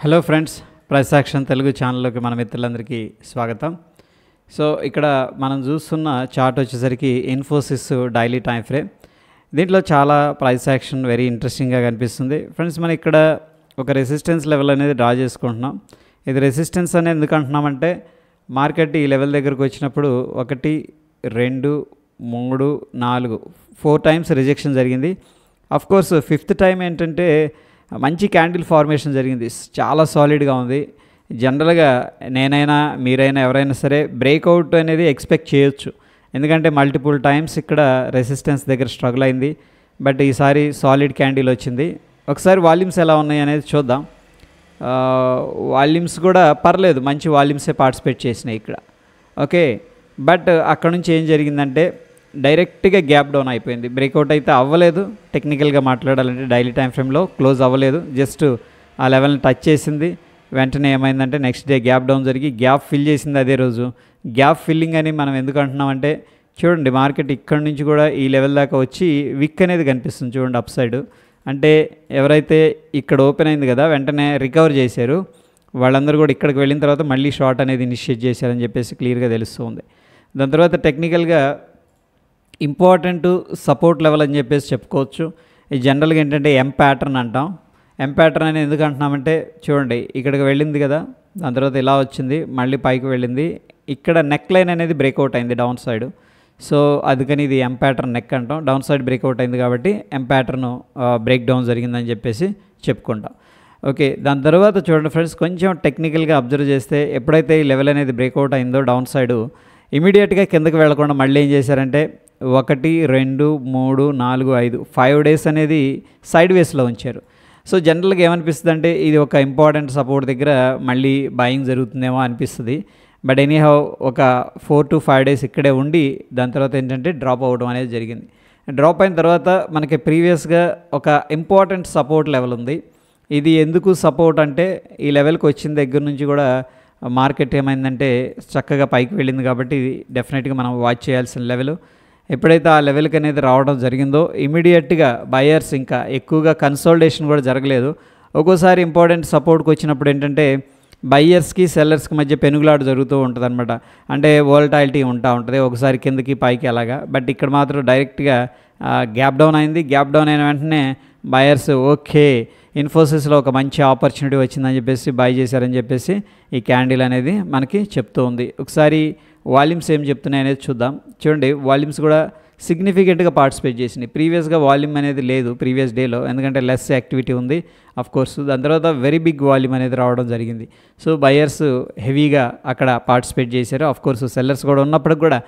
Hello friends, price action Telugu ఛానల్లోకి మన మిత్రులందరికీ స్వాగతం. సో ఇక్కడ మనం చూస్తున్న చార్ట్ వచ్చేసరికి ఇన్ఫోసిస్ డైలీ టైం ఫ్రేమ్. దీంట్లో చాలా ప్రైస్ యాక్షన్ వెరీ ఇంట్రెస్టింగ్గా కనిపిస్తుంది. ఫ్రెండ్స్, మనం ఇక్కడ ఒక రెసిస్టెన్స్ లెవెల్ అనేది డ్రా చేసుకుంటున్నాం. ఇది రెసిస్టెన్స్ అనేది ఎందుకు అంటున్నామంటే మార్కెట్ ఈ లెవెల్ దగ్గరకు వచ్చినప్పుడు 1 2 3 4 4 టైమ్స్ రిజెక్షన్ జరిగింది. అఫ్ కోర్స్ ఫిఫ్త్ టైం ఏంటంటే మంచి క్యాండిల్ ఫార్మేషన్ జరిగింది, చాలా సాలిడ్గా ఉంది. జనరల్గా నేనైనా మీరైనా ఎవరైనా సరే బ్రేక్అవుట్ అనేది ఎక్స్పెక్ట్ చేయొచ్చు, ఎందుకంటే మల్టిపుల్ టైమ్స్ ఇక్కడ రెసిస్టెన్స్ దగ్గర స్ట్రగుల్ అయింది. బట్ ఈసారి సాలిడ్ క్యాండిల్ వచ్చింది. ఒకసారి వాల్యూమ్స్ ఎలా ఉన్నాయి అనేది చూద్దాం. వాల్యూమ్స్ కూడా పర్లేదు, మంచి వాల్యూమ్సే పార్టిసిపేట్ చేసినాయి ఇక్కడ. ఓకే, బట్ అక్కడ నుంచి ఏం జరిగిందంటే డైరెక్ట్గా గ్యాప్ డౌన్ అయిపోయింది. బ్రేక్అవుట్ అయితే అవ్వలేదు. టెక్నికల్గా మాట్లాడాలంటే డైలీ టైం ఫ్రేమ్లో క్లోజ్ అవ్వలేదు, జస్ట్ ఆ లెవెల్ని టచ్ చేసింది. వెంటనే ఏమైందంటే నెక్స్ట్ డే గ్యాప్ డౌన్ జరిగి గ్యాప్ ఫిల్ చేసింది అదే రోజు. గ్యాప్ ఫిల్లింగ్ అని మనం ఎందుకు అంటున్నామంటే చూడండి, మార్కెట్ ఇక్కడ నుంచి కూడా ఈ లెవెల్ దాకా వచ్చి విక్ అనేది కనిపిస్తుంది చూడండి అప్ సైడ్. అంటే ఎవరైతే ఇక్కడ ఓపెన్ అయింది కదా వెంటనే రికవర్ చేశారు, వాళ్ళందరూ కూడా ఇక్కడికి వెళ్ళిన తర్వాత మళ్ళీ షార్ట్ అనేది ఇనిషియేట్ చేశారని చెప్పేసి క్లియర్గా తెలుస్తుంది. దాని తర్వాత టెక్నికల్గా ఇంపార్టెంట్ సపోర్ట్ లెవెల్ అని చెప్పేసి చెప్పుకోవచ్చు. ఈ జనరల్గా ఏంటంటే ఎం ప్యాటర్న్ అంటాం. ఎం ప్యాటర్న్ అని ఎందుకు అంటున్నామంటే చూడండి, ఇక్కడికి వెళ్ళింది కదా, దాని తర్వాత ఇలా వచ్చింది, మళ్ళీ పైకి వెళ్ళింది, ఇక్కడ నెక్ లైన్ అనేది బ్రేక్అవుట్ అయింది డౌన్ సైడ్. సో అందుకని ఇది ఎం ప్యాటర్న్ నెక్ అంటాం. డౌన్ సైడ్ బ్రేక్అవుట్ అయింది కాబట్టి ఎం ప్యాటర్న్ బ్రేక్ డౌన్ జరిగిందని చెప్పేసి చెప్పుకుంటాం. ఓకే, దాని తర్వాత చూడండి ఫ్రెండ్స్, కొంచెం టెక్నికల్గా అబ్జర్వ్ చేస్తే ఎప్పుడైతే ఈ లెవెల్ అనేది బ్రేక్అవుట్ అయిందో డౌన్ సైడ్ ఇమీడియట్గా కిందకి వెళ్లకుండా మళ్ళీ ఏం చేశారంటే 1 2 3 4 5 5 డేస్ అనేది సైడ్ వేస్లో ఉంచారు. సో జనరల్గా ఏమనిపిస్తుంది అంటే ఇది ఒక ఇంపార్టెంట్ సపోర్ట్ దగ్గర మళ్ళీ బయింగ్ జరుగుతుందేమో అనిపిస్తుంది. బట్ ఎనీహౌ ఒక 4 to 5 డేస్ ఇక్కడే ఉండి దాని తర్వాత ఏంటంటే డ్రాప్ అవ్వడం అనేది జరిగింది. డ్రాప్ అయిన తర్వాత మనకి ప్రీవియస్గా ఒక ఇంపార్టెంట్ సపోర్ట్ లెవెల్ ఉంది. ఇది ఎందుకు సపోర్ట్ అంటే ఈ లెవెల్కి వచ్చిన దగ్గర నుంచి కూడా మార్కెట్ ఏమైందంటే చక్కగా పైకి వెళ్ళింది కాబట్టి ఇది డెఫినెట్గా మనం వాచ్ చేయాల్సిన లెవెల్. ఎప్పుడైతే ఆ లెవెల్కి అనేది రావడం జరిగిందో ఇమీడియట్గా బయర్స్ ఇంకా ఎక్కువగా కన్సోలిడేషన్ కూడా జరగలేదు. ఒక్కోసారి ఇంపార్టెంట్ సపోర్ట్కి వచ్చినప్పుడు ఏంటంటే బయ్యర్స్కి సెల్లర్స్కి మధ్య పెనుగులాట జరుగుతూ ఉంటుంది అనమాట. అంటే వోలటాలిటీ ఉంటుంది, ఒకసారి కిందకి పైకి అలాగా. బట్ ఇక్కడ మాత్రం డైరెక్ట్గా గ్యాప్ డౌన్ అయింది. గ్యాప్ డౌన్ అయిన వెంటనే బయర్స్ ఓకే ఇన్ఫోసిస్లో ఒక మంచి ఆపర్చునిటీ వచ్చిందని చెప్పేసి బై చేశారని చెప్పేసి ఈ క్యాండిల్ అనేది మనకి చెప్తూ ఉంది. ఒకసారి వాల్యూమ్స్ ఏం చెప్తున్నాయి అనేది చూద్దాం. చూడండి, వాల్యూమ్స్ కూడా సిగ్నిఫికెంట్గా పార్టిసిపేట్ చేసినాయి. ప్రీవియస్గా వాల్యూమ్ అనేది లేదు ప్రీవియస్ డేలో, ఎందుకంటే లెస్ యాక్టివిటీ ఉంది అఫ్ కోర్స్. దాని తర్వాత వెరీ బిగ్ వాల్యూమ్ అనేది రావడం జరిగింది. సో బయర్స్ హెవీగా అక్కడ పార్టిసిపేట్ చేశారు. అఫ్ కోర్స్ సెల్లర్స్ కూడా ఉన్నప్పటికి కూడా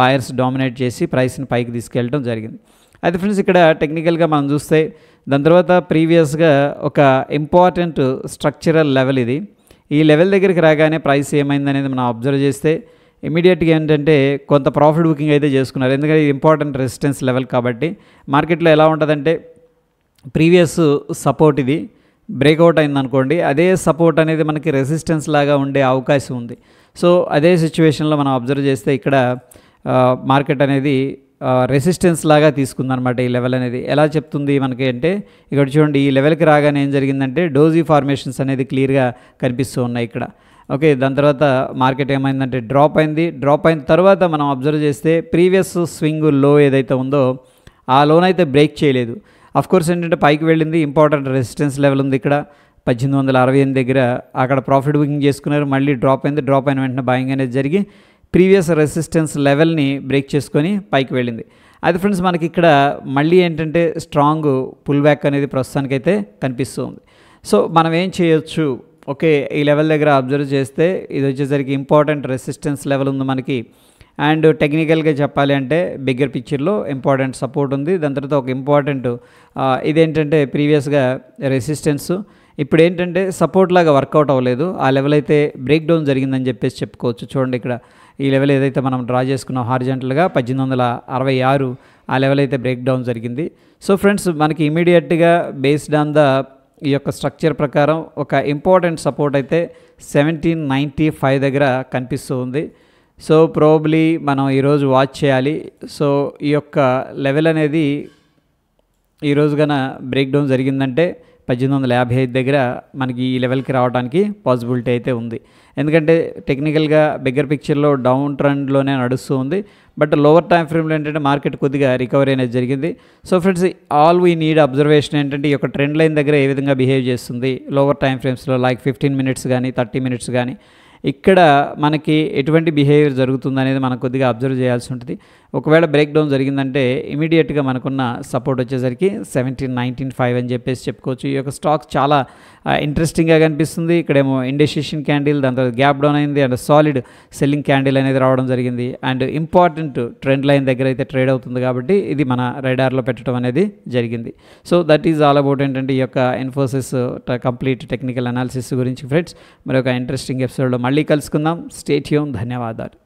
బయర్స్ డామినేట్ చేసి ప్రైస్ని పైకి తీసుకెళ్ళడం జరిగింది. అయితే ఫ్రెండ్స్, ఇక్కడ టెక్నికల్గా మనం చూస్తే దాని తర్వాత ప్రీవియస్గా ఒక ఇంపార్టెంట్ స్ట్రక్చరల్ లెవెల్ ఇది. ఈ లెవెల్ దగ్గరికి రాగానే ప్రైస్ ఏమైందనేది మనం అబ్జర్వ్ చేస్తే ఇమీడియట్గా ఏంటంటే కొంత ప్రాఫిట్ బుకింగ్ అయితే చేసుకున్నారు, ఎందుకంటే ఇది ఇంపార్టెంట్ రెసిస్టెన్స్ లెవెల్ కాబట్టి. మార్కెట్లో ఎలా ఉంటుందంటే ప్రీవియస్ సపోర్ట్ ఇది బ్రేక్అవుట్ అయిందనుకోండి, అదే సపోర్ట్ అనేది మనకి రెసిస్టెన్స్ లాగా ఉండే అవకాశం ఉంది. సో అదే సిచ్యువేషన్లో మనం అబ్జర్వ్ చేస్తే ఇక్కడ మార్కెట్ అనేది రెసిస్టెన్స్ లాగా తీసుకుందనమాట. ఈ లెవెల్ అనేది ఎలా చెప్తుంది మనకి అంటే ఇక్కడ చూడండి, ఈ లెవెల్కి రాగానే ఏం జరిగిందంటే డోజీ ఫార్మేషన్స్ అనేది క్లియర్గా కనిపిస్తూ ఉన్నాయి ఇక్కడ. ఓకే, దాని తర్వాత మార్కెట్ ఏమైందంటే డ్రాప్ అయింది. డ్రాప్ అయిన తర్వాత మనం అబ్జర్వ్ చేస్తే ప్రీవియస్ స్వింగ్ లో ఏదైతే ఉందో ఆ లోనైతే బ్రేక్ చేయలేదు. అఫ్కోర్స్ ఏంటంటే పైకి వెళ్ళింది, ఇంపార్టెంట్ రెసిస్టెన్స్ లెవెల్ ఉంది ఇక్కడ 1868 దగ్గర. అక్కడ ప్రాఫిట్ బుకింగ్ చేసుకున్నారు, మళ్ళీ డ్రాప్ అయింది. డ్రాప్ అయిన వెంటనే బయింగ్ అనేది జరిగి ప్రీవియస్ రెసిస్టెన్స్ లెవెల్ని బ్రేక్ చేసుకొని పైకి వెళ్ళింది. అది ఫ్రెండ్స్ మనకి ఇక్కడ మళ్ళీ ఏంటంటే స్ట్రాంగ్ పుల్ బ్యాక్ అనేది ప్రస్తుతానికైతే కనిపిస్తుంది. సో మనం ఏం చేయొచ్చు, ఓకే ఈ లెవెల్ దగ్గర అబ్జర్వ్ చేస్తే ఇది వచ్చేసరికి ఇంపార్టెంట్ రెసిస్టెన్స్ లెవెల్ ఉంది మనకి. అండ్ టెక్నికల్గా చెప్పాలి అంటే బిగ్గర్ పిక్చర్లో ఇంపార్టెంట్ సపోర్ట్ ఉంది. దాని తర్వాత ఒక ఇంపార్టెంట్ ఇదేంటంటే ప్రీవియస్గా రెసిస్టెన్స్ ఇప్పుడు ఏంటంటే సపోర్ట్ లాగా వర్కౌట్ అవ్వలేదు. ఆ లెవెల్ అయితే బ్రేక్ డౌన్ జరిగిందని చెప్పేసి చెప్పుకోవచ్చు. చూడండి, ఇక్కడ ఈ లెవెల్ ఏదైతే మనం డ్రా చేసుకున్నాం హారిజాంటల్గా 1866 ఆ లెవెల్ అయితే బ్రేక్ డౌన్ జరిగింది. సో ఫ్రెండ్స్, మనకి ఇమీడియట్గా బేస్డ్ ఆన్ ద ఈ యొక్క స్ట్రక్చర్ ప్రకారం ఒక ఇంపార్టెంట్ సపోర్ట్ అయితే 1795 దగ్గర కనిపిస్తూ ఉంది. సో ప్రోబ్లీ మనం ఈరోజు వాచ్ చేయాలి. సో ఈ యొక్క లెవెల్ అనేది ఈరోజు కన్నా బ్రేక్ డౌన్ జరిగిందంటే 1855 దగ్గర మనకి ఈ లెవెల్కి రావడానికి పాసిబిలిటీ అయితే ఉంది. ఎందుకంటే టెక్నికల్గా బిగ్గర్ పిక్చర్లో డౌన్ ట్రెండ్లోనే నడుస్తూ ఉంది. బట్ లోవర్ టైం ఫ్రేమ్లో ఏంటంటే మార్కెట్ కొద్దిగా రికవరీ అనేది జరిగింది. So friends, all we need observation ఏంటంటే ఈ యొక్క ట్రెండ్ లైన్ దగ్గర ఏ విధంగా బిహేవ్ చేస్తుంది లోవర్ టైం ఫ్రేమ్స్లో, లైక్ 15 మినిట్స్ కానీ 30 మినిట్స్ కానీ ఇక్కడ మనకి ఎటువంటి బిహేవియర్ జరుగుతుంది అనేది మనం కొద్దిగా అబ్జర్వ్ చేయాల్సి ఉంటుంది. ఒకవేళ బ్రేక్ డౌన్ జరిగిందంటే ఇమీడియట్గా మనకున్న సపోర్ట్ వచ్చేసరికి 17,19,5 అని చెప్పేసి చెప్పుకోవచ్చు. ఈ యొక్క స్టాక్ చాలా ఇంట్రెస్టింగ్గా కనిపిస్తుంది. ఇక్కడేమో ఇండెసిషన్ క్యాండిల్, దాని తర్వాత గ్యాప్ డౌన్ అయింది అండ్ సాలిడ్ సెల్లింగ్ క్యాండిల్ అనేది రావడం జరిగింది. అండ్ ఇంపార్టెంట్ ట్రెండ్ లైన్ దగ్గర అయితే ట్రేడ్ అవుతుంది కాబట్టి ఇది మన రైడార్లో పెట్టడం అనేది జరిగింది. So that is all about ఏంటంటే ఈ యొక్క ఇన్ఫోసిస్ కంప్లీట్ టెక్నికల్ అనాలిసిస్ గురించి ఫ్రెండ్స్. మరి ఒక ఇంట్రెస్టింగ్ ఎపిసోడ్లో మళ్ళీ కలుసుకుందాం. Stay tune. ధన్యవాదాలు.